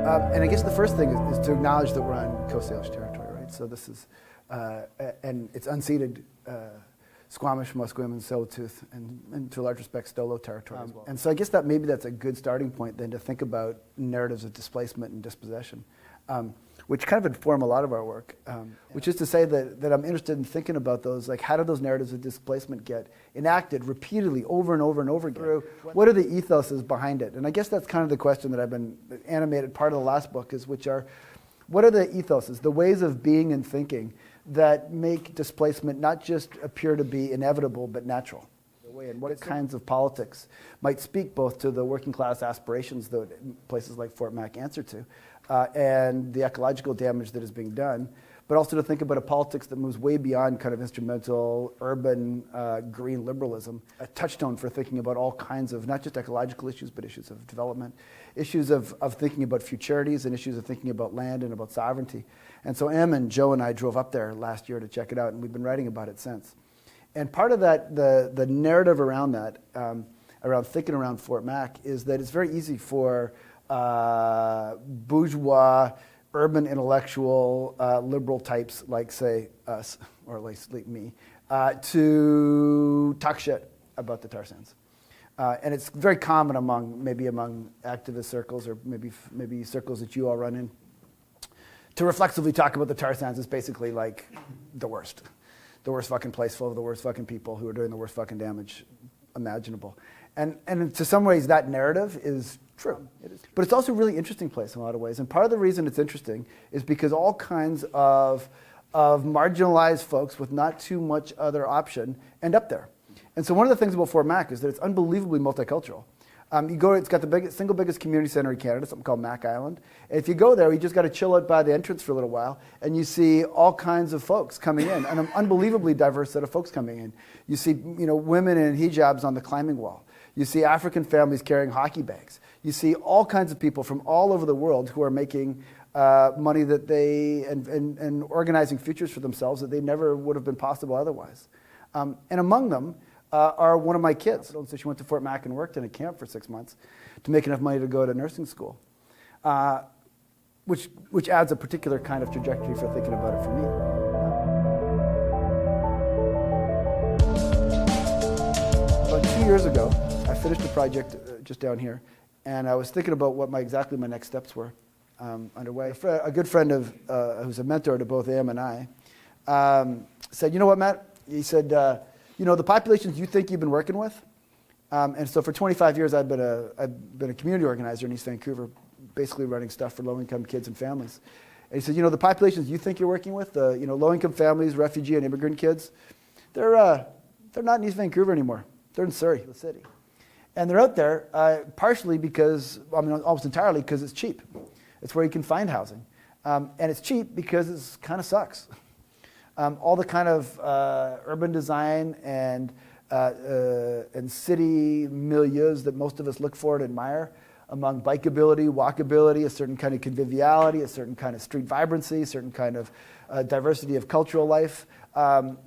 And I guess the first thing is to acknowledge that we're on Coast Salish Territory, right? So this is, and it's unceded Squamish, Musqueam, Tsleil-Waututh, and to a large respect, Stolo territory as well. And so I guess that maybe that's a good starting point then to think about narratives of displacement and dispossession, which kind of inform a lot of our work, which is to say that I'm interested in thinking about those, like how do those narratives of displacement get enacted repeatedly over and over and over again? What are the ethoses behind it? And I guess that's kind of the question that I've been animated part of the last book is, which are, what are the ethoses, the ways of being and thinking that make displacement not just appear to be inevitable, but natural? And what kinds of politics might speak both to the working class aspirations that places like Fort Mac answer to, and the ecological damage that is being done, but also to think about a politics that moves way beyond kind of instrumental, urban, green liberalism, a touchstone for thinking about all kinds of, not just ecological issues, but issues of development, issues of thinking about futurities, and issues of thinking about land and about sovereignty. And so Em and Joe and I drove up there last year to check it out, and we've been writing about it since. And part of that, the narrative around that, around thinking around Fort Mac, is that it's very easy for bourgeois, urban intellectual, liberal types like, say, us, or like me, to talk shit about the tar sands. And it's very common among activist circles, or maybe circles that you all run in, to reflexively talk about the tar sands as basically like the worst fucking place full of the worst fucking people who are doing the worst fucking damage imaginable. And to some ways that narrative is true. It is. But it's also a really interesting place in a lot of ways. And part of the reason it's interesting is because all kinds of marginalized folks with not too much other option end up there. And so one of the things about Fort Mac is that it's unbelievably multicultural. It's got the single biggest community center in Canada, something called Mac Island. And if you go there, you just got to chill out by the entrance for a little while, and you see all kinds of folks coming in, and an unbelievably diverse set of folks coming in. You see, women in hijabs on the climbing wall. You see African families carrying hockey bags. You see all kinds of people from all over the world who are making money that and organizing futures for themselves that they never would have been possible otherwise. And among them are one of my kids. So she went to Fort Mac and worked in a camp for 6 months to make enough money to go to nursing school, which adds a particular kind of trajectory for thinking about it for me. About 2 years ago, I finished a project just down here, and I was thinking about what exactly my next steps were underway. A good friend of who's a mentor to both Em and I said, "You know what, Matt?" He said, the populations you think you've been working with, and so for 25 years I've been a community organizer in East Vancouver, basically running stuff for low-income kids and families. And he said, the populations you think you're working with, low-income families, refugee and immigrant kids, they're not in East Vancouver anymore. They're in Surrey, the city. And they're out there partially because, almost entirely because it's cheap. It's where you can find housing. And it's cheap because it kind of sucks. All the kind of urban design and city milieus that most of us look for and admire, among bikeability, walkability, a certain kind of conviviality, a certain kind of street vibrancy, a certain kind of diversity of cultural life,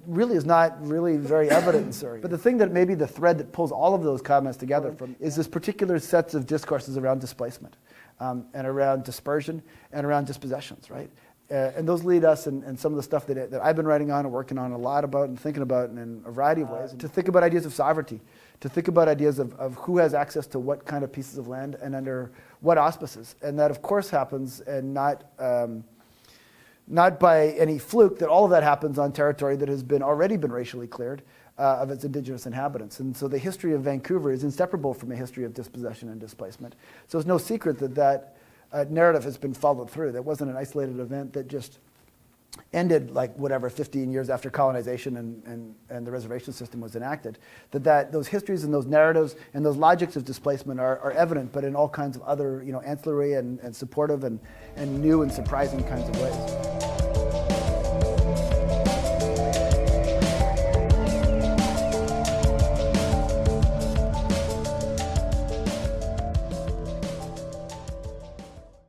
really is not really very evident in Surrey. But the thing that maybe the thread that pulls all of those comments together is this particular sets of discourses around displacement and around dispersion and around dispossessions, right? And those lead us, and some of the stuff that I've been writing on and working on a lot about and thinking about in a variety of ways, to think about ideas of sovereignty, to think about ideas of who has access to what kind of pieces of land and under what auspices. And that, of course, happens, and not by any fluke, that all of that happens on territory that has already been racially cleared of its indigenous inhabitants. And so the history of Vancouver is inseparable from a history of dispossession and displacement. So it's no secret that narrative has been followed through. That wasn't an isolated event that just ended 15 years after colonization and the reservation system was enacted. That those histories and those narratives and those logics of displacement are evident, but in all kinds of other ancillary and supportive and new and surprising kinds of ways.